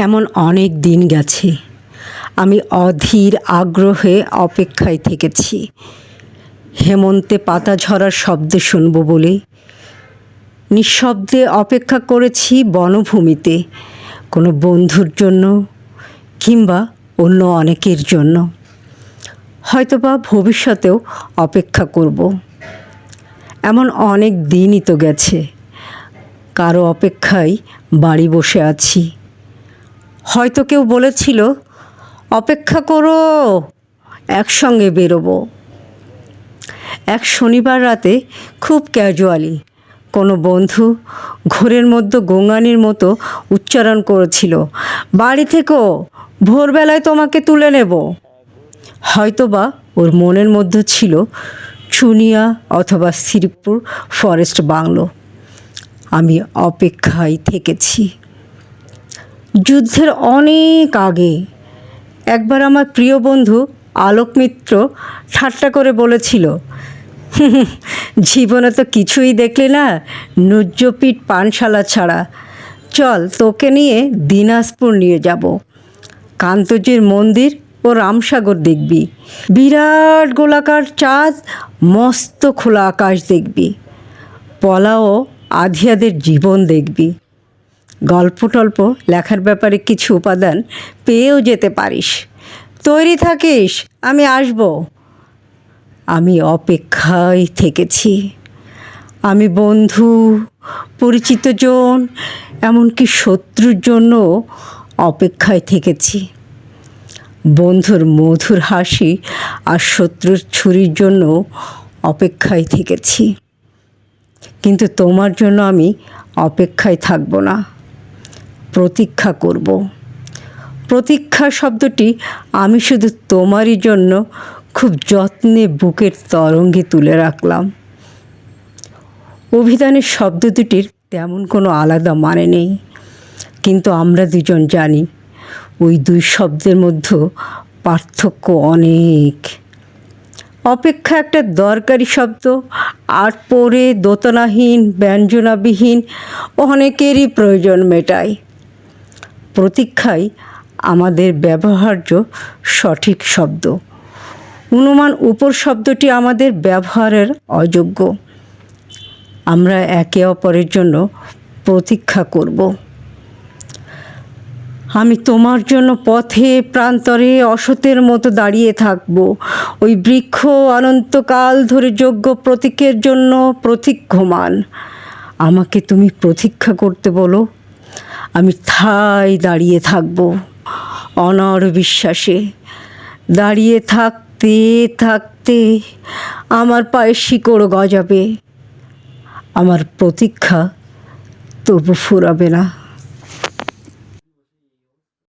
এমন অনেক দিন গেছে আমি অধীর আগ্রহে অপেক্ষায় থেকেছি। হেমন্তে পাতা ঝরার শব্দ শুনব বলে নিঃশব্দে অপেক্ষা করেছি বনভূমিতে, কোনো বন্ধুর জন্য কিংবা অন্য অনেকের জন্য। হয়তোবা ভবিষ্যতেও অপেক্ষা করব। এমন অনেক দিনই তো গেছে, কারো অপেক্ষায় বাড়ি বসে আছি। হয়তো কেউ বলেছিল অপেক্ষা করো, একসঙ্গে বেরোবো। এক শনিবার রাতে খুব ক্যাজুয়ালি কোনো বন্ধু ঘোরের মধ্যে গোঙানির মতো উচ্চারণ করেছিল, বাড়ি থেকো, ভোরবেলায় তোমাকে তুলে নেব। হয়তোবা ওর মনের মধ্যে ছিল চুনিয়া অথবা শ্রীপুর ফরেস্ট বাংলো। আমি অপেক্ষায় থেকেছি। যুদ্ধের অনেক আগে একবার আমার প্রিয় বন্ধু আলোক মিত্র ঠাট্টা করে বলেছিল, জীবনে তো কিছুই দেখলি না নুজ্জপিঠ পানশালা ছাড়া, চল তোকে নিয়ে দিনাজপুর নিয়ে যাব। কান্তজির মন্দির ও রামসাগর দেখবি, বিরাট গোলাকার চাঁদ, মস্ত খোলা আকাশ দেখবি, পলা ও আধিয়াদের জীবন দেখবি। গল্প টল্প লেখার ব্যাপারে কিছু উপাদান পেয়েও যেতে পারিস। তৈরি থাকিস, আমি আসব। আমি অপেক্ষায় থেকেছি। আমি বন্ধু, পরিচিতজন, এমনকি শত্রুর জন্য অপেক্ষায় থেকেছি। বন্ধুর মধুর হাসি আর শত্রুর ছুরির জন্য অপেক্ষায় থেকেছি। কিন্তু তোমার জন্য আমি অপেক্ষায় থাকব না, প্রতীক্ষা করব। প্রতীক্ষা শব্দটি আমি শুধু তোমারই জন্য খুব যত্নে বুকের তরঙ্গে তুলে রাখলাম। অভিধানের শব্দ দুটির তেমন কোনো আলাদা মানে নেই, কিন্তু আমরা দুজন জানি ওই দুই শব্দের মধ্যে পার্থক্য অনেক। অপেক্ষা একটা দরকারি শব্দ, আর পরে দোতনাহীন ব্যঞ্জনাবিহীন অনেকেরই প্রয়োজন মেটায়। প্রতীক্ষাই আমাদের ব্যবহার্য সঠিক শব্দ। অনুমান উপর শব্দটি আমাদের ব্যবহারের অযোগ্য। আমরা একে অপরের জন্য প্রতীক্ষা করব। আমি তোমার জন্য পথে প্রান্তরে অসতের মতো দাঁড়িয়ে থাকব, ওই বৃক্ষ অনন্তকাল ধরে যোগ্য প্রতীকের জন্য প্রতীক্ষমান। আমাকে তুমি প্রতীক্ষা করতে বলো, আমি ঠায় দাঁড়িয়ে থাকব অনড় বিশ্বাসে। দাঁড়িয়ে থাকতে থাকতে আমার পায়ে শিকড় গজাবে, আমার প্রতীক্ষা তবু ফুরাবে না।